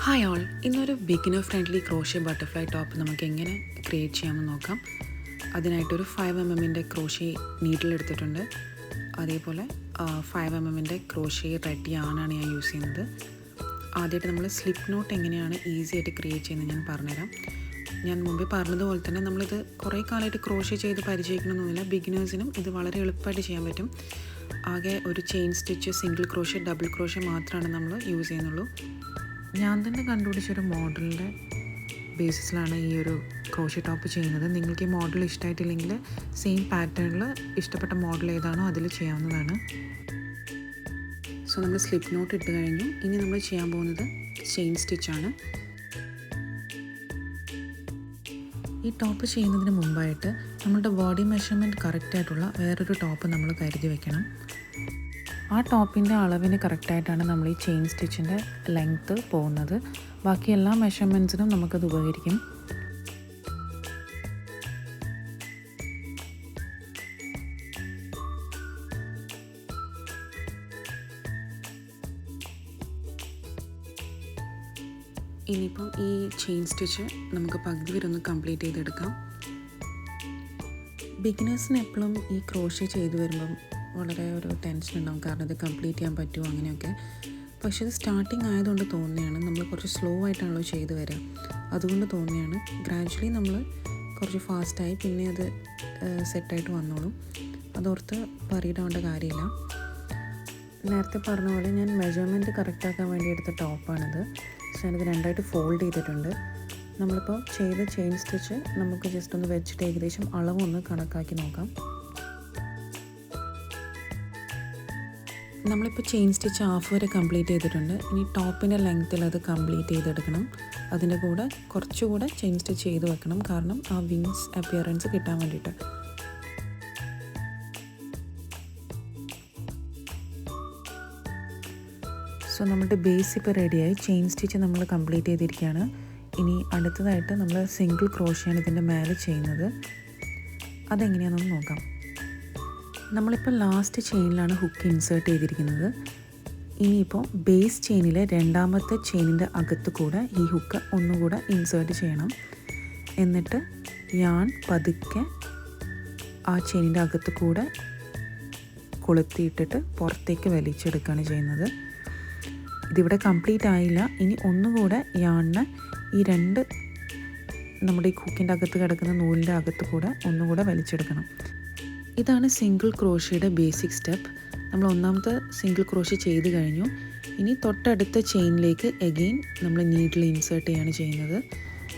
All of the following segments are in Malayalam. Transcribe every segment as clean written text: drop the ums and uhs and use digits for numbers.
ഹായ് ഓൾ, ഇന്നൊരു beginner friendly crochet butterfly top നമുക്ക് എങ്ങനെ ക്രിയേറ്റ് ചെയ്യാമെന്ന് നോക്കാം. അതിനായിട്ടൊരു 5mm ക്രോഷ്യ നീഡിൽ എടുത്തിട്ടുണ്ട്. അതേപോലെ 5mm ക്രോഷ്യ റെഡ് യാണാണ് ഞാൻ യൂസ് ചെയ്യുന്നത്. ആദ്യമായിട്ട് നമ്മൾ സ്ലിപ്പ് നോട്ട് എങ്ങനെയാണ് ഈസി ആയിട്ട് ക്രിയേറ്റ് ചെയ്യുന്നത് ഞാൻ പറഞ്ഞുതരാം. ഞാൻ മുമ്പേ പറഞ്ഞതുപോലെ തന്നെ നമ്മളിത് കുറേ കാലമായിട്ട് ക്രോഷ്യ ചെയ്ത് പരിചയിക്കണമെന്നൊന്നുമില്ല. ബിഗിനേഴ്സിനും ഇത് വളരെ എളുപ്പമായിട്ട് ചെയ്യാൻ പറ്റും. ആകെ ഒരു chain stitch, single crochet, double crochet മാത്രമാണ് നമ്മൾ യൂസ് ചെയ്യുന്നുള്ളൂ. ഞാൻ തന്നെ കണ്ടുപിടിച്ചൊരു മോഡലിൻ്റെ ബേസിസിലാണ് ഈ ഒരു ക്രോഷ്യ ടോപ്പ് ചെയ്യുന്നത്. നിങ്ങൾക്ക് ഈ മോഡൽ ഇഷ്ടമായിട്ടില്ലെങ്കിൽ സെയിം പാറ്റേണിൽ ഇഷ്ടപ്പെട്ട മോഡൽ ഏതാണോ അതിൽ ചെയ്യാവുന്നതാണ്. സോ നമ്മൾ സ്ലിപ്പ് നോട്ട് ഇട്ട് കഴിഞ്ഞു. ഇനി നമ്മൾ ചെയ്യാൻ പോകുന്നത് ചെയിൻ സ്റ്റിച്ചാണ്. ഈ ടോപ്പ് ചെയ്യുന്നതിന് മുമ്പായിട്ട് നമ്മളുടെ ബോഡി മെഷർമെൻറ്റ് കറക്റ്റായിട്ടുള്ള വേറൊരു ടോപ്പ് നമ്മൾ കരുതി വെക്കണം. ആ ടോപ്പിൻ്റെ അളവിന് കറക്റ്റായിട്ടാണ് നമ്മൾ ഈ ചെയിൻ സ്റ്റിച്ചിൻ്റെ ലെങ്ത്ത് പോകുന്നത്. ബാക്കി എല്ലാ മെഷർമെൻറ്റ്സിനും നമുക്കത് ഉപകരിക്കും. ഇനിയിപ്പം ഈ ചെയിൻ സ്റ്റിച്ച് നമുക്ക് പകുതി വരെ ഒന്ന് കംപ്ലീറ്റ് ചെയ്തെടുക്കാം. ബിഗിനേഴ്സിന് എപ്പോഴും ഈ ക്രോഷ്യ ചെയ്തു വരുമ്പം വളരെ ഒരു ടെൻഷൻ ഉണ്ടാവും, കാരണം ഇത് കംപ്ലീറ്റ് ചെയ്യാൻ പറ്റുമോ അങ്ങനെയൊക്കെ. പക്ഷേ ഇത് സ്റ്റാർട്ടിങ് ആയതുകൊണ്ട് തോന്നുകയാണ്, നമ്മൾ കുറച്ച് സ്ലോ ആയിട്ടാണല്ലോ ചെയ്തു വരിക, അതുകൊണ്ട് തോന്നുകയാണ്. ഗ്രാജുവലി നമ്മൾ കുറച്ച് ഫാസ്റ്റായി പിന്നെ അത് സെറ്റായിട്ട് വന്നോളും. അതോർത്ത് പറയിടാവേണ്ട കാര്യമില്ല. നേരത്തെ പറഞ്ഞ പോലെ ഞാൻ മെഷർമെൻറ്റ് കറക്റ്റാക്കാൻ വേണ്ടി എടുത്ത ടോപ്പാണിത്. സോ ഞാനിത് രണ്ടായിട്ട് ഫോൾഡ് ചെയ്തിട്ടുണ്ട്. നമ്മളിപ്പോൾ ചെയ്ത ചെയിൻ സ്റ്റിച്ച് നമുക്ക് ജസ്റ്റ് ഒന്ന് വെച്ചിട്ട് ഏകദേശം അളവൊന്ന് കണക്കാക്കി നോക്കാം. നമ്മളിപ്പോൾ ചെയിൻ സ്റ്റിച്ച് ഹാഫ് വരെ കംപ്ലീറ്റ് ചെയ്തിട്ടുണ്ട്. ഇനി ടോപ്പിൻ്റെ ലെങ്ത്തിൽ അത് കംപ്ലീറ്റ് ചെയ്തെടുക്കണം. അതിൻ്റെ കൂടെ കുറച്ചുകൂടെ ചെയിൻ സ്റ്റിച്ച് ചെയ്ത് വെക്കണം, കാരണം ആ വിങ്സ് അപ്പിയറൻസ് കിട്ടാൻ വേണ്ടിയിട്ട്. സോ നമ്മുടെ ബേസ് ഇപ്പോൾ റെഡിയായി. ചെയിൻ സ്റ്റിച്ച് നമ്മൾ കംപ്ലീറ്റ് ചെയ്തിരിക്കുകയാണ്. ഇനി അടുത്തതായിട്ട് നമ്മൾ സിംഗിൾ ക്രോഷ്യാണ് ഇതിൻ്റെ മേലെ ചെയ്യുന്നത്. അതെങ്ങനെയാണെന്ന് നോക്കാം. നമ്മളിപ്പോൾ ലാസ്റ്റ് ചെയിനിലാണ് ഹുക്ക് ഇൻസേർട്ട് ചെയ്തിരിക്കുന്നത്. ഇനിയിപ്പോൾ ബേസ് ചെയിനിലെ രണ്ടാമത്തെ ചെയിനിൻ്റെ അകത്ത് കൂടെ ഈ ഹുക്ക് ഒന്നുകൂടെ ഇൻസേർട്ട് ചെയ്യണം. എന്നിട്ട് യാൺ പതുക്കെ ആ ചെയിനിൻ്റെ അകത്ത് കൂടെ കൊളുത്തിയിട്ടിട്ട് പുറത്തേക്ക് വലിച്ചെടുക്കുകയാണ് ചെയ്യുന്നത്. ഇതിവിടെ കംപ്ലീറ്റ് ആയില്ല. ഇനി ഒന്നുകൂടെ യാണിന് ഈ രണ്ട് നമ്മുടെ ഈ ഹുക്കിൻ്റെ അകത്ത് കിടക്കുന്ന നൂലിൻ്റെ അകത്ത് കൂടെ ഒന്നുകൂടെ വലിച്ചെടുക്കണം. ഇതാണ് സിംഗിൾ ക്രോഷ്യയുടെ ബേസിക് സ്റ്റെപ്പ്. നമ്മൾ ഒന്നാമത്തെ സിംഗിൾ ക്രോഷ്യ ചെയ്ത് കഴിഞ്ഞു. ഇനി തൊട്ടടുത്ത ചെയിനിലേക്ക് എഗെയിൻ നമ്മൾ നീഡിൽ ഇൻസേർട്ട് ചെയ്യാണ് ചെയ്യുന്നത്.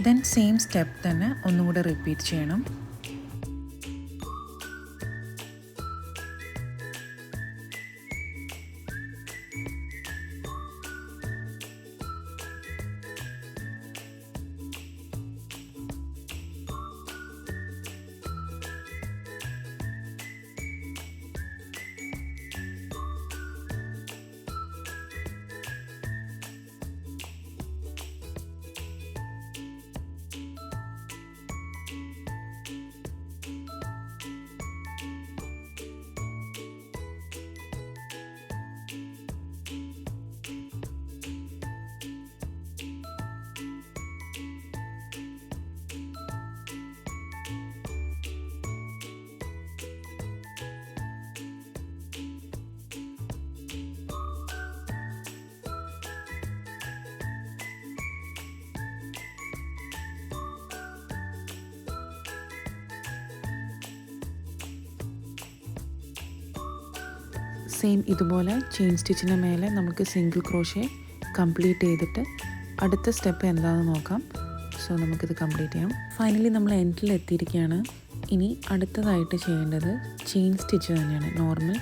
ദെൻ സെയിം സ്റ്റെപ്പ് തന്നെ ഒന്നുകൂടെ റിപ്പീറ്റ് ചെയ്യണം. സെയിം ഇതുപോലെ ചെയിൻ സ്റ്റിച്ചിൻ്റെ മേലെ നമുക്ക് സിംഗിൾ ക്രോഷ്യ കംപ്ലീറ്റ് ചെയ്തിട്ട് അടുത്ത സ്റ്റെപ്പ് എന്താണെന്ന് നോക്കാം. സോ നമുക്കിത് കംപ്ലീറ്റ് ചെയ്യാം. ഫൈനലി നമ്മൾ എൻഡിൽ എത്തിയിരിക്കുകയാണ്. ഇനി അടുത്തതായിട്ട് ചെയ്യേണ്ടത് ചെയിൻ സ്റ്റിച്ച് തന്നെയാണ്. നോർമൽ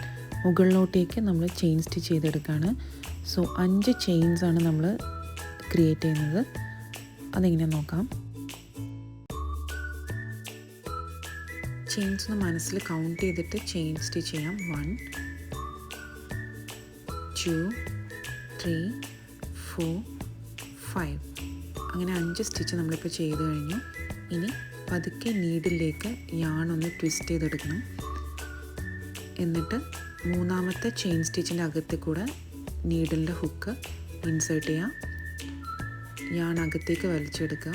മുകളിലോട്ടേക്ക് നമ്മൾ ചെയിൻ സ്റ്റിച്ച് ചെയ്തെടുക്കുകയാണ്. സോ 5 ചെയിൻസാണ് നമ്മൾ ക്രിയേറ്റ് ചെയ്യുന്നത്. അതെങ്ങനെ നോക്കാം. ചെയിൻസ് ഒന്ന് മനസ്സിൽ കൗണ്ട് ചെയ്തിട്ട് ചെയിൻ സ്റ്റിച്ച് ചെയ്യാം. 1 2 3 4 5 അങ്ങനെ 5 സ്റ്റിച്ച് നമ്മളിപ്പോൾ ചെയ്ത് കഴിഞ്ഞു. ഇനി പതുക്കെ നീഡിലേക്ക് യാണൊന്ന് ട്വിസ്റ്റ് ചെയ്തെടുക്കണം. എന്നിട്ട് മൂന്നാമത്തെ ചെയിൻ സ്റ്റിച്ചിൻ്റെ അകത്ത് കൂടെ നീഡിലിൻ്റെ ഹുക്ക് ഇൻസേർട്ട് ചെയ്യാം. യാൺ അകത്തേക്ക് വലിച്ചെടുക്കുക.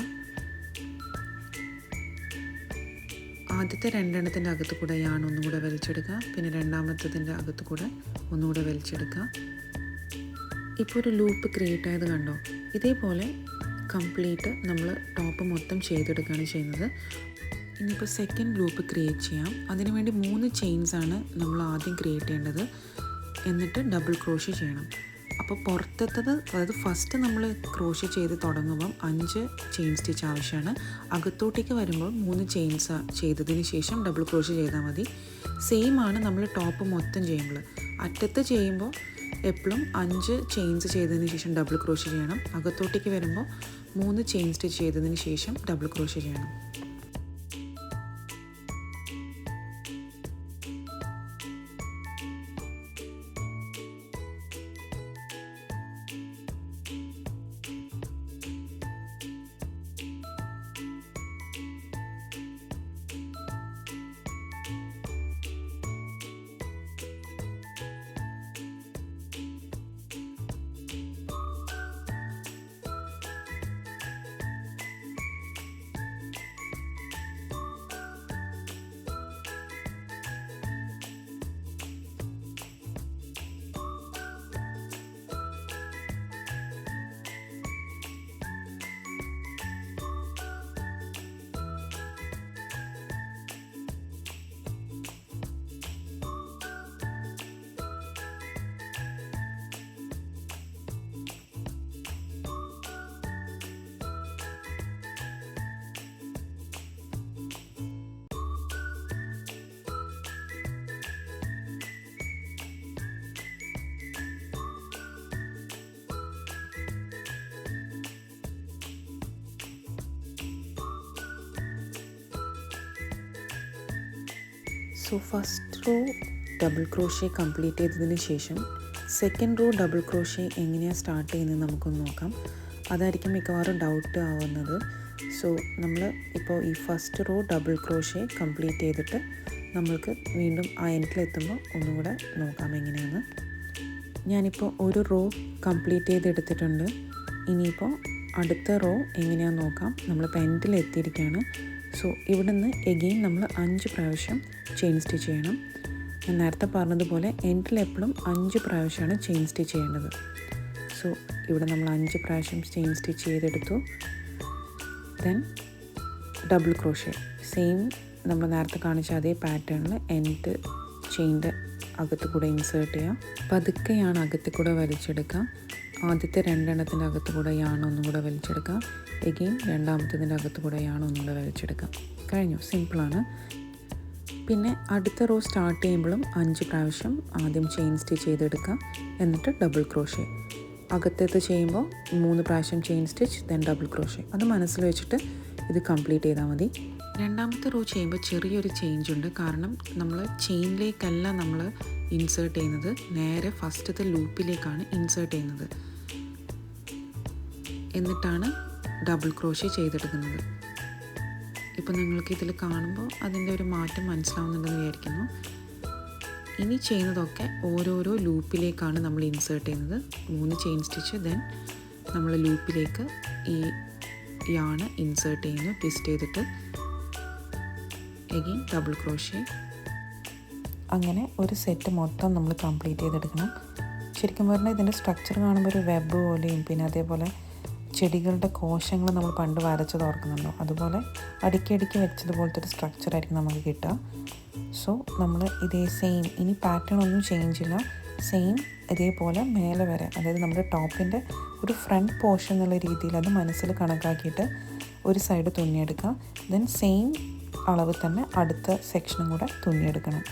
ആദ്യത്തെ രണ്ടെണ്ണത്തിൻ്റെ അകത്ത് കൂടെ യാൺ ഒന്നുകൂടെ വലിച്ചെടുക്കുക. പിന്നെ രണ്ടാമത്തതിൻ്റെ അകത്ത് കൂടെ ഒന്നുകൂടെ വലിച്ചെടുക്കുക. ഇപ്പോൾ ഒരു ലൂപ്പ് ക്രിയേറ്റ് ആയത് കണ്ടോ? ഇതേപോലെ കംപ്ലീറ്റ് നമ്മൾ ടോപ്പ് മൊത്തം ചെയ്തെടുക്കുകയാണ് ചെയ്യുന്നത്. ഇനിയിപ്പോൾ സെക്കൻഡ് ലൂപ്പ് ക്രിയേറ്റ് ചെയ്യാം. അതിനുവേണ്ടി 3 ചെയിൻസാണ് നമ്മൾ ആദ്യം ക്രിയേറ്റ് ചെയ്യേണ്ടത്. എന്നിട്ട് ഡബിൾ ക്രോഷ്യ ചെയ്യണം. അപ്പോൾ പുറത്തത്, അതായത് ഫസ്റ്റ് നമ്മൾ ക്രോഷ്യ ചെയ്ത് തുടങ്ങുമ്പം 5 ചെയിൻ സ്റ്റിച്ച് ആവശ്യമാണ്. അകത്തോട്ടേക്ക് വരുമ്പോൾ 3 ചെയിൻസ് ചെയ്തതിന് ശേഷം ഡബിൾ ക്രോഷ്യ ചെയ്താൽ മതി. സെയിം ആണ് നമ്മൾ ടോപ്പ് മൊത്തം ചെയ്യുമ്പോൾ. അറ്റത്ത് ചെയ്യുമ്പോൾ എപ്പോഴും 5 ചെയിൻസ് ചെയ്തതിന് ശേഷം ഡബിൾ ക്രോഷ്യ ചെയ്യണം. അകത്തോട്ടേക്ക് വരുമ്പോൾ 3 ചെയിൻ സ്റ്റിച്ച് ചെയ്തതിന് ശേഷം ഡബിൾ ക്രോഷ്യ ചെയ്യണം. So first row double crochet complete ചെയ്തതിന് ശേഷം സെക്കൻഡ് റോ ഡബിൾ ക്രോഷ്യ എങ്ങനെയാണ് സ്റ്റാർട്ട് ചെയ്യുന്നത് നമുക്കൊന്ന് നോക്കാം. അതായിരിക്കും മിക്കവാറും ഡൗട്ട് ആവുന്നത്. സോ നമ്മൾ ഇപ്പോൾ ഈ first row double crochet complete ചെയ്തിട്ട് നമ്മൾക്ക് വീണ്ടും ആ എൻഡിലെത്തുമ്പോൾ ഒന്നും കൂടെ നോക്കാം എങ്ങനെയാണ്. ഞാനിപ്പോൾ ഒരു റോ കംപ്ലീറ്റ് ചെയ്തെടുത്തിട്ടുണ്ട്. ഇനിയിപ്പോൾ അടുത്ത റോ എങ്ങനെയാണെന്ന് നോക്കാം. നമ്മളിപ്പോൾ എൻഡിലെത്തിയിരിക്കുകയാണ്. സോ ഇവിടെ നിന്ന് എഗെയിൻ നമ്മൾ 5 പ്രാവശ്യം ചെയിൻ സ്റ്റിച്ച് ചെയ്യണം. ഞാൻ നേരത്തെ പറഞ്ഞതുപോലെ എൻഡിലെപ്പോഴും 5 പ്രാവശ്യമാണ് ചെയിൻ സ്റ്റിച്ച് ചെയ്യേണ്ടത്. സോ ഇവിടെ നമ്മൾ 5 പ്രാവശ്യം ചെയിൻ സ്റ്റിച്ച് ചെയ്തെടുത്തു. ദെൻ ഡബിൾ ക്രോഷ്യ സെയിം നമ്മൾ നേരത്തെ കാണിച്ച അതേ പാറ്റേണിൽ എൻഡ് ചെയിൻ്റെ അകത്ത് കൂടെ ഇൻസേർട്ട് ചെയ്യാം. പതുക്കെയാണ് അകത്ത് കൂടെ വലിച്ചെടുക്കുക. ആദ്യത്തെ 2 എണ്ണത്തിൻ്റെ അകത്ത് കൂടെ യാൺ ഒന്നും കൂടെ വലിച്ചെടുക്കുക. എഗെയിൻ രണ്ടാമത്തതിൻ്റെ അകത്ത് കൂടെ യാൺ ഒന്നും കൂടെ വലിച്ചെടുക്കാം. കഴിഞ്ഞു, സിമ്പിളാണ്. പിന്നെ അടുത്ത റോ സ്റ്റാർട്ട് ചെയ്യുമ്പോഴും 5 പ്രാവശ്യം ആദ്യം ചെയിൻ സ്റ്റിച്ച് ചെയ്തെടുക്കുക. എന്നിട്ട് ഡബിൾ ക്രോഷ്യ. അകത്തേത് ചെയ്യുമ്പോൾ 3 പ്രാവശ്യം chain stitch, then double crochet. അത് മനസ്സിൽ വെച്ചിട്ട് ഇത് കംപ്ലീറ്റ് ചെയ്താൽ മതി. രണ്ടാമത്തെ റോ ചെയ്യുമ്പോൾ ചെറിയൊരു ചേഞ്ച് ഉണ്ട്. കാരണം നമ്മൾ ചെയിനിലേക്കല്ല നമ്മൾ ഇൻസേർട്ട് ചെയ്യുന്നത്, നേരെ ഫസ്റ്റത്തെ ലൂപ്പിലേക്കാണ് ഇൻസേർട്ട് ചെയ്യുന്നത്. എന്നിട്ടാണ് ഡബിൾ ക്രോഷ്യ ചെയ്തെടുക്കുന്നത്. ഇപ്പോൾ നിങ്ങൾക്ക് ഇതിൽ കാണുമ്പോൾ അതിൻ്റെ ഒരു മാറ്റം മനസ്സിലാവുന്നുണ്ടെന്ന് വിചാരിക്കുന്നു. ഇനി ചെയ്യുന്നതൊക്കെ ഓരോരോ ലൂപ്പിലേക്കാണ് നമ്മൾ ഇൻസേർട്ട് ചെയ്യുന്നത്. 3 ചെയിൻ സ്റ്റിച്ച്, ദെൻ നമ്മൾ ലൂപ്പിലേക്ക് ഈ യാൺ ഇൻസേർട്ട് ചെയ്യുന്നു ട്വിസ്റ്റ് ചെയ്തിട്ട്. Again double crochet. അങ്ങനെ ഒരു സെറ്റ് മൊത്തം നമ്മൾ കംപ്ലീറ്റ് ചെയ്തെടുക്കണം. ശരിക്കും പറഞ്ഞാൽ ഇതിൻ്റെ സ്ട്രക്ചർ കാണുമ്പോൾ ഒരു വെബ് പോലെയും, പിന്നെ അതേപോലെ ചെടികളുടെ കോശങ്ങൾ നമ്മൾ പണ്ട് വരച്ചത് ഓർക്കുന്നുണ്ടോ, അതുപോലെ അടുക്കി വെച്ചതുപോലത്തെ ഒരു സ്ട്രക്ചറായിരിക്കും നമുക്ക് കിട്ടുക. സോ നമ്മൾ ഇതേ സെയിം, ഇനി പാറ്റേൺ ഒന്നും ചേഞ്ച് ഇല്ല, സെയിം ഇതേപോലെ മേലെ വരെ, അതായത് നമ്മുടെ ടോപ്പിൻ്റെ ഒരു ഫ്രണ്ട് പോർഷൻ എന്നുള്ള രീതിയിൽ അത് മനസ്സിൽ കണക്കാക്കിയിട്ട് ഒരു സൈഡ് തുന്നിയെടുക്കുക. ദെൻ സെയിം അളവ് തന്നെ അടുത്ത സെക്ഷനും കൂടെ തുന്നിയെടുക്കണം.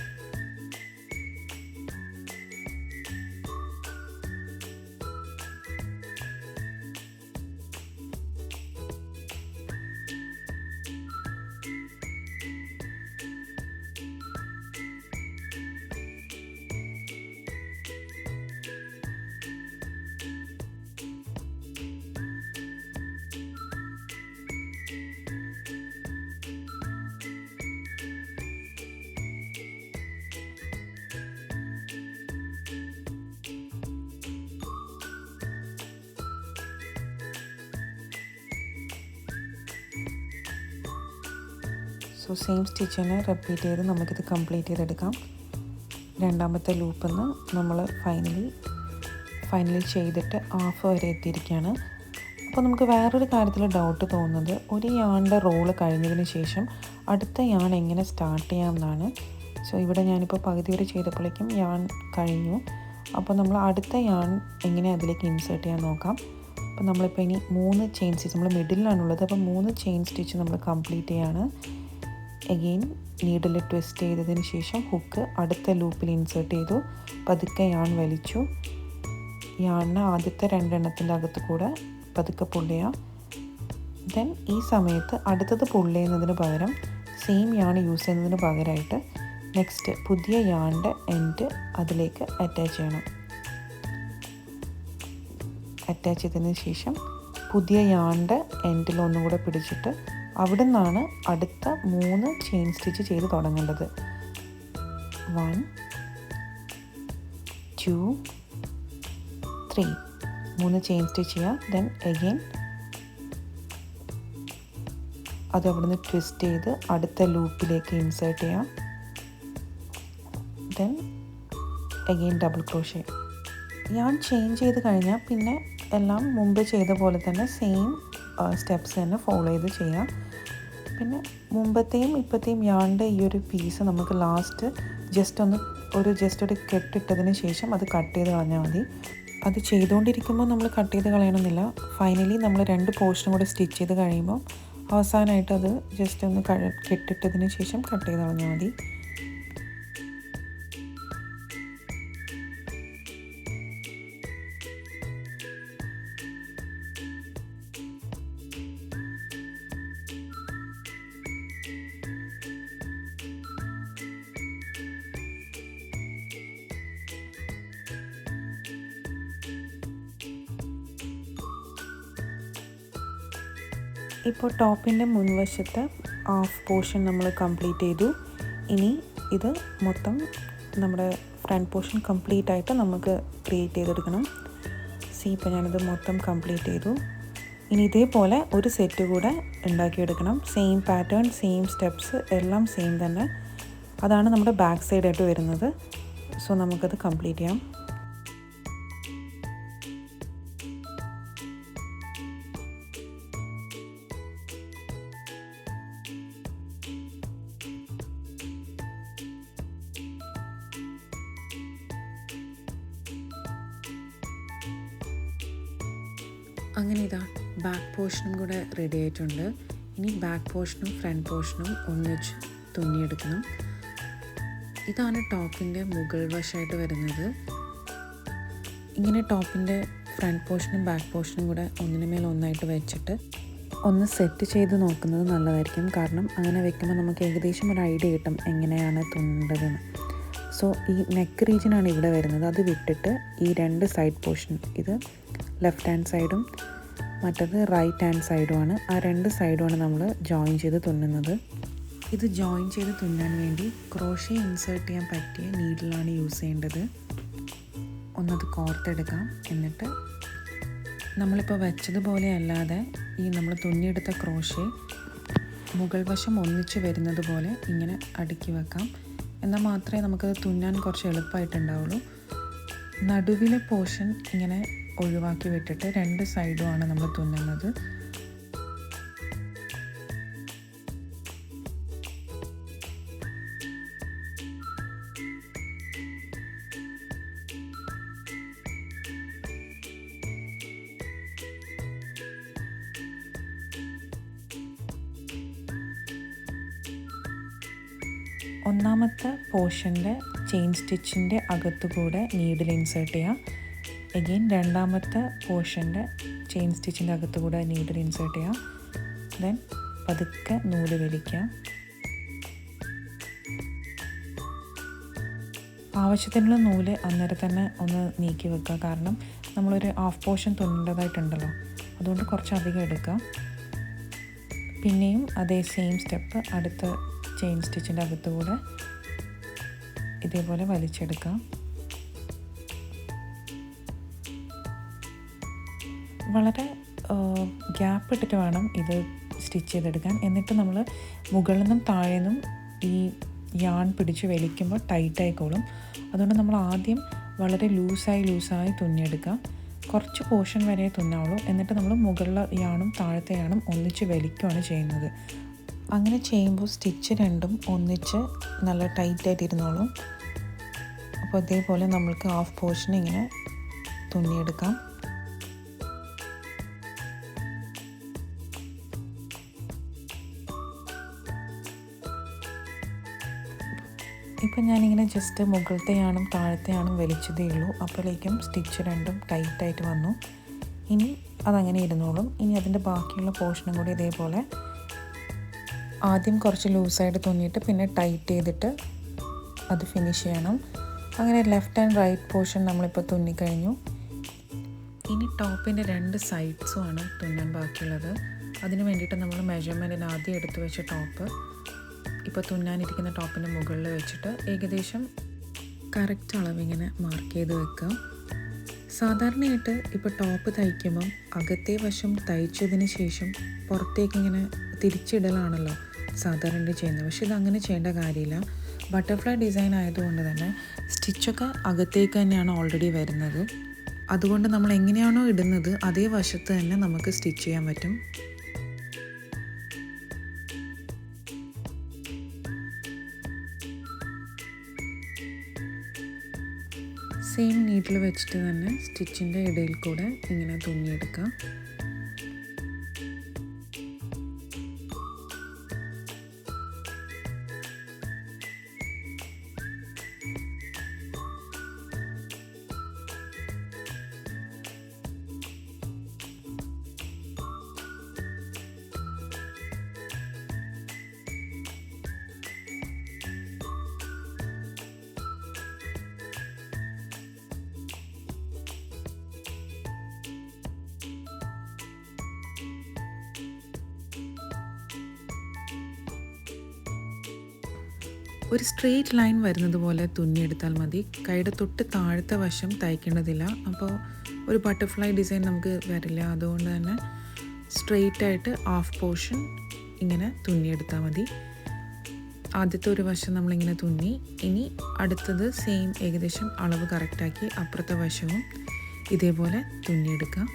സോ സെയിം സ്റ്റിച്ച് തന്നെ റിപ്പീറ്റ് ചെയ്ത് നമുക്കിത് കംപ്ലീറ്റ് ചെയ്തെടുക്കാം. രണ്ടാമത്തെ ലൂപ്പിൽ നിന്ന് നമ്മൾ ഫൈനലി ചെയ്തിട്ട് ഹാഫ് വരെ എത്തിയിരിക്കുകയാണ്. അപ്പോൾ നമുക്ക് വേറൊരു കാര്യത്തിൽ ഡൗട്ട് തോന്നുന്നത്, ഒരു യാണിൻ്റെ റോള് കഴിഞ്ഞതിന് ശേഷം അടുത്ത യാൺ എങ്ങനെ സ്റ്റാർട്ട് ചെയ്യാമെന്നാണ്. സോ ഇവിടെ ഞാനിപ്പോൾ പകുതി വരെ ചെയ്തപ്പോഴേക്കും യാൺ കഴിഞ്ഞു. അപ്പോൾ നമ്മൾ അടുത്ത യാൺ എങ്ങനെ അതിലേക്ക് ഇൻസേർട്ട് ചെയ്യാൻ നോക്കാം. അപ്പോൾ നമ്മളിപ്പോൾ ഇനി 3 ചെയിൻ സ്റ്റിച്ച്, നമ്മൾ മിഡിലാണുള്ളത്, അപ്പോൾ 3 ചെയിൻ സ്റ്റിച്ച് നമ്മൾ കംപ്ലീറ്റ് ചെയ്യാണ്. എഗെയിൻ നീഡിൽ ട്വിസ്റ്റ് ചെയ്തതിന് ശേഷം ഹുക്ക് അടുത്ത ലൂപ്പിൽ ഇൻസേർട്ട് ചെയ്തു. പതുക്കെ യാൺ വലിച്ചു. യാണിന് ആദ്യത്തെ 2 എണ്ണത്തിൻ്റെ അകത്ത് കൂടെ പതുക്കെ പുള്ള് ചെയ്യാം. ദെൻ ഈ സമയത്ത് അടുത്തത് പുള്ള് ചെയ്യുന്നതിന് പകരം സെയിം യാൺ യൂസ് ചെയ്യുന്നതിന് പകരമായിട്ട് നെക്സ്റ്റ് പുതിയ യാണിൻ്റെ എൻഡ് അതിലേക്ക് അറ്റാച്ച് ചെയ്യണം. അറ്റാച്ച് ചെയ്തതിന് ശേഷം പുതിയ യാണിൻ്റെ എൻഡിൽ ഒന്നും കൂടെ പിടിച്ചിട്ട് അവിടെ നിന്നാണ് അടുത്ത 3 ചെയിൻ സ്റ്റിച്ച് ചെയ്ത് തുടങ്ങേണ്ടത്. 1 2 3 3 ചെയിൻ സ്റ്റിച്ച് ചെയ്യുക. ദെൻ അഗെയിൻ അത് അവിടെ നിന്ന് ട്വിസ്റ്റ് ചെയ്ത് അടുത്ത ലൂപ്പിലേക്ക് ഇൻസേർട്ട് ചെയ്യാം. Then again double crochet. ഞാൻ ചേഞ്ച് ചെയ്ത് കഴിഞ്ഞാൽ പിന്നെ എല്ലാം മുമ്പ് ചെയ്ത പോലെ തന്നെ സെയിം സ്റ്റെപ്സ് തന്നെ ഫോളോ ചെയ്ത് ചെയ്യാം. പിന്നെ മുമ്പത്തെയും ഇപ്പോഴത്തെയും യാണിൻ്റെ ഈ ഒരു പീസ് നമുക്ക് ലാസ്റ്റ് ജസ്റ്റ് ഒരു കെട്ടിട്ടതിന് ശേഷം അത് കട്ട് ചെയ്ത് കളഞ്ഞാൽ മതി. അത് ചെയ്തുകൊണ്ടിരിക്കുമ്പോൾ നമ്മൾ കട്ട് ചെയ്ത് കളയണമെന്നില്ല. ഫൈനലി നമ്മൾ 2 പോർഷനും കൂടെ സ്റ്റിച്ച് ചെയ്ത് കഴിയുമ്പോൾ അവസാനമായിട്ട് അത് ജസ്റ്റ് ഒന്ന് കെട്ടിട്ടതിന് ശേഷം കട്ട് ചെയ്ത് കളഞ്ഞാൽ മതി. ഇപ്പോൾ ടോപ്പിൻ്റെ മുൻവശത്ത് ഹാഫ് പോർഷൻ നമ്മൾ കംപ്ലീറ്റ് ചെയ്തു. ഇനി ഇത് മൊത്തം നമ്മുടെ ഫ്രണ്ട് പോർഷൻ കംപ്ലീറ്റ് ആയിട്ട് നമുക്ക് ക്രിയേറ്റ് ചെയ്തെടുക്കണം. ഇപ്പോൾ ഞാനത് മൊത്തം കംപ്ലീറ്റ് ചെയ്തു. ഇനി ഇതേപോലെ ഒരു സെറ്റ് കൂടെ ഉണ്ടാക്കിയെടുക്കണം. സെയിം പാറ്റേൺ, സെയിം സ്റ്റെപ്സ് എല്ലാം സെയിം തന്നെ. അതാണ് നമ്മുടെ ബാക്ക് സൈഡായിട്ട് വരുന്നത്. സോ നമുക്കത് കംപ്ലീറ്റ് ചെയ്യാം. അങ്ങനെ ഇതാ ബാക്ക് പോർഷനും കൂടെ റെഡി ആയിട്ടുണ്ട്. ഇനി ബാക്ക് പോർഷനും ഫ്രണ്ട് പോർഷനും ഒന്നിച്ച് തുന്നിയെടുക്കണം. ഇതാണ് ടോപ്പിൻ്റെ മുകൾ വശമായിട്ട് വരുന്നത്. ഇങ്ങനെ ടോപ്പിൻ്റെ ഫ്രണ്ട് പോർഷനും ബാക്ക് പോർഷനും കൂടെ ഒന്നിനു മേൽ ഒന്നായിട്ട് വെച്ചിട്ട് ഒന്ന് സെറ്റ് ചെയ്ത് നോക്കുന്നത് നല്ലതായിരിക്കും. കാരണം അങ്ങനെ വെക്കുമ്പോൾ നമുക്ക് ഏകദേശം ഒരു ഐഡിയ കിട്ടും എങ്ങനെയാണ് തുന്നേണ്ടതെന്ന്. സോ ഈ നെക്ക് റീജിയനാണ് ഇവിടെ വരുന്നത്. അത് വിട്ടിട്ട് ഈ 2 സൈഡ് പോർഷൻ, ഇത് ലെഫ്റ്റ് ഹാൻഡ് സൈഡും മറ്റത് റൈറ്റ് ഹാൻഡ് സൈഡുമാണ്. ആ 2 സൈഡുമാണ് നമ്മൾ ജോയിൻ ചെയ്ത് തുന്നുന്നത്. ഇത് ജോയിൻ ചെയ്ത് തുന്നാൻ വേണ്ടി ക്രോഷേ ഇൻസേർട്ട് ചെയ്യാൻ പറ്റിയ നീഡിലാണ് യൂസ് ചെയ്യേണ്ടത്. ഒന്നത് കോർത്തെടുക്കാം. എന്നിട്ട് നമ്മളിപ്പോൾ വെച്ചതുപോലെ അല്ലാതെ ഈ നമ്മൾ തുന്നിയെടുത്ത ക്രോഷേ മുകൾ വശം ഒന്നിച്ച് വരുന്നത് പോലെ ഇങ്ങനെ അടുക്കി വെക്കാം. എന്നാൽ മാത്രമേ നമുക്കത് തുന്നാൻ കുറച്ച് എളുപ്പമായിട്ടുണ്ടാവുള്ളൂ. നടുവിലെ പോർഷൻ ഇങ്ങനെ ഒഴിവാക്കി വിട്ടിട്ട് 2 സൈഡുമാണ് നമ്മൾ തുന്നുന്നത്. ഒന്നാമത്തെ പോർഷൻ്റെ ചെയിൻ സ്റ്റിച്ചിൻ്റെ അകത്തുകൂടെ നീഡിൽ ഇൻസേർട്ട് ചെയ്യാം. അഗെയിൻ രണ്ടാമത്തെ പോർഷൻ്റെ ചെയിൻ സ്റ്റിച്ചിൻ്റെ അകത്തുകൂടെ നീഡിൽ ഇൻസേർട്ട് ചെയ്യാം. ദെൻ പതുക്കെ നൂല് വലിക്കാം. ആവശ്യത്തിനുള്ള നൂല് അന്നേരം തന്നെ ഒന്ന് നീക്കി വെക്കുക. കാരണം നമ്മളൊരു ഹാഫ് പോർഷൻ തുന്നേണ്ടതായിട്ടുണ്ടല്ലോ, അതുകൊണ്ട് കുറച്ചധികം എടുക്കാം. പിന്നെയും അതേ സെയിം സ്റ്റെപ്പ് അടുത്ത ചെയിൻ സ്റ്റിച്ചിൻ്റെ അകത്തുകൂടെ ഇതേപോലെ വലിച്ചെടുക്കാം. വളരെ ഗ്യാപ്പ് ഇട്ടിട്ട് വേണം ഇത് സ്റ്റിച്ച് ചെയ്തെടുക്കാൻ. എന്നിട്ട് നമ്മൾ മുകളിൽ നിന്നും താഴെ നിന്നും ഈ യാൺ പിടിച്ച് വലിക്കുമ്പോൾ ടൈറ്റ് ആയിക്കോളും. അതുകൊണ്ട് നമ്മൾ ആദ്യം വളരെ ലൂസായി തുന്നിയെടുക്കുക. കുറച്ച് പോർഷൻ വരെ തുന്നാവുള്ളൂ. എന്നിട്ട് നമ്മൾ മുകളിലെ യാണും താഴത്തെ യാണും ഒന്നിച്ച് വലിക്കുകയാണ് ചെയ്യുന്നത്. അങ്ങനെ ചെയ്യുമ്പോൾ സ്റ്റിച്ച് രണ്ടും ഒന്നിച്ച് നല്ല ടൈറ്റായിട്ട് ഇരുന്നോളും. അപ്പോൾ ഇതേപോലെ നമ്മൾക്ക് ഹാഫ് പോർഷൻ ഇങ്ങനെ തുന്നിയെടുക്കാം. ഇപ്പം ഞാനിങ്ങനെ ജസ്റ്റ് മുകളിലത്തെയാണും താഴത്തെയാണും വലിച്ചതേ ഉള്ളൂ. അപ്പോഴേക്കും സ്റ്റിച്ച് രണ്ടും ടൈറ്റായിട്ട് വന്നു. ഇനി അതങ്ങനെ ഇരുന്നോളും. ഇനി അതിൻ്റെ ബാക്കിയുള്ള പോർഷനും കൂടി ഇതേപോലെ ആദ്യം കുറച്ച് ലൂസായിട്ട് തുന്നിയിട്ട് പിന്നെ ടൈറ്റ് ചെയ്തിട്ട് അത് ഫിനിഷ് ചെയ്യണം. അങ്ങനെ ലെഫ്റ്റ് ആൻഡ് റൈറ്റ് പോർഷൻ നമ്മളിപ്പോൾ തുന്നിക്കഴിഞ്ഞു. ഇനി ടോപ്പിൻ്റെ 2 സൈഡ്സുമാണ് തുന്നാൻ ബാക്കിയുള്ളത്. അതിന് വേണ്ടിയിട്ട് നമ്മൾ മെഷർമെൻറ്റിന് ആദ്യം എടുത്തു വെച്ച ടോപ്പ് ഇപ്പോൾ തുന്നാനിരിക്കുന്ന ടോപ്പിൻ്റെ മുകളിൽ വെച്ചിട്ട് ഏകദേശം കറക്റ്റ് അളവിങ്ങനെ മാർക്ക് ചെയ്ത് വെക്കുക. സാധാരണയായിട്ട് ഇപ്പോൾ ടോപ്പ് തയ്ക്കുമ്പം അകത്തെ വശം തയ്ച്ചതിന് ശേഷം പുറത്തേക്കിങ്ങനെ തിരിച്ചിടലാണല്ലോ സാധാരണ ചെയ്യുന്നത്. പക്ഷെ ഇതങ്ങനെ ചെയ്യേണ്ട കാര്യമില്ല. ബട്ടർഫ്ലൈ ഡിസൈൻ ആയതുകൊണ്ട് തന്നെ സ്റ്റിച്ചൊക്കെ അകത്തേക്ക് തന്നെയാണ് ഓൾറെഡി വരുന്നത്. അതുകൊണ്ട് നമ്മൾ എങ്ങനെയാണോ ഇടുന്നത് അതേ വശത്ത് തന്നെ നമുക്ക് സ്റ്റിച്ച് ചെയ്യാൻ പറ്റും. സെയിം നീഡിൽ വെച്ചിട്ട് തന്നെ സ്റ്റിച്ചിൻ്റെ ഇടയിൽ കൂടെ ഇങ്ങനെ തുന്നിയെടുക്കുക. ഒരു സ്ട്രെയിറ്റ് ലൈൻ വരുന്നത് പോലെ തുന്നിയെടുത്താൽ മതി. കൈയുടെ തൊട്ട് താഴത്തെ വശം തയ്ക്കേണ്ടതില്ല. അപ്പോൾ ഒരു ബട്ടർഫ്ലൈ ഡിസൈൻ നമുക്ക് വരില്ല. അതുകൊണ്ട് തന്നെ സ്ട്രെയിറ്റ് ആയിട്ട് ഹാഫ് പോർഷൻ ഇങ്ങനെ തുന്നിയെടുത്താൽ മതി. ആദ്യത്തെ ഒരു വശം നമ്മളിങ്ങനെ തുന്നി. ഇനി അടുത്തത് സെയിം ഏകദേശം അളവ് കറക്റ്റാക്കി അപ്പുറത്തെ വശവും ഇതേപോലെ തുന്നിയെടുക്കുക.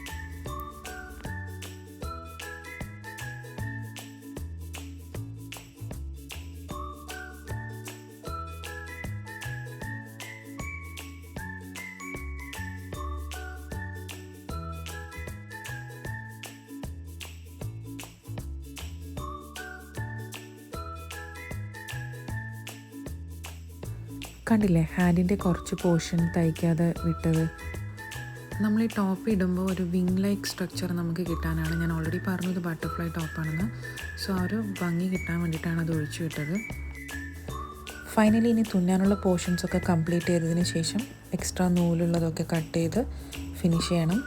കണ്ടില്ലേ, ഹാൻഡിൻ്റെ കുറച്ച് പോർഷൻ തയ്ക്കാതെ വിട്ടത്. നമ്മൾ ഈ ടോപ്പ് ഇടുമ്പോൾ ഒരു വിങ് ലൈക്ക് സ്ട്രക്ചർ നമുക്ക് കിട്ടാനാണ്. ഞാൻ ഓൾറെഡി പറഞ്ഞത് ബട്ടർഫ്ലൈ ടോപ്പാണെന്ന്. സോ ആ ഒരു ഭംഗി കിട്ടാൻ വേണ്ടിയിട്ടാണ് അത് ഒഴിച്ചു വിട്ടത്. ഫൈനലി ഇനി തുന്നാനുള്ള പോർഷൻസൊക്കെ കംപ്ലീറ്റ് ചെയ്തതിന് ശേഷം എക്സ്ട്രാ നൂലുള്ളതൊക്കെ കട്ട് ചെയ്ത് ഫിനിഷ് ചെയ്യണം.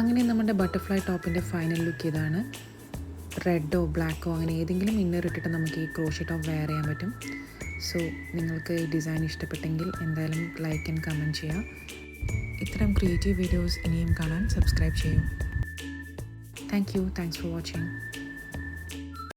അങ്ങനെ നമ്മുടെ ബട്ടർഫ്ലൈ ടോപ്പിൻ്റെ ഫൈനൽ ലുക്ക് ഇതാണ്. റെഡോ ബ്ലാക്കോ അങ്ങനെ ഏതെങ്കിലും ഇന്നർ ഇട്ടിട്ട് നമുക്ക് ഈ ക്രോഷേ ടോപ്പ് വെയർ ചെയ്യാൻ പറ്റും. സോ നിങ്ങൾക്ക് ഈ ഡിസൈൻ ഇഷ്ടപ്പെട്ടെങ്കിൽ എന്തായാലും ലൈക്ക് ആൻഡ് കമൻറ്റ് ചെയ്യുക. ഇത്തരം ക്രിയേറ്റീവ് വീഡിയോസ് ഇനിയും കാണാൻ സബ്സ്ക്രൈബ് ചെയ്യൂ. Thanks for watching.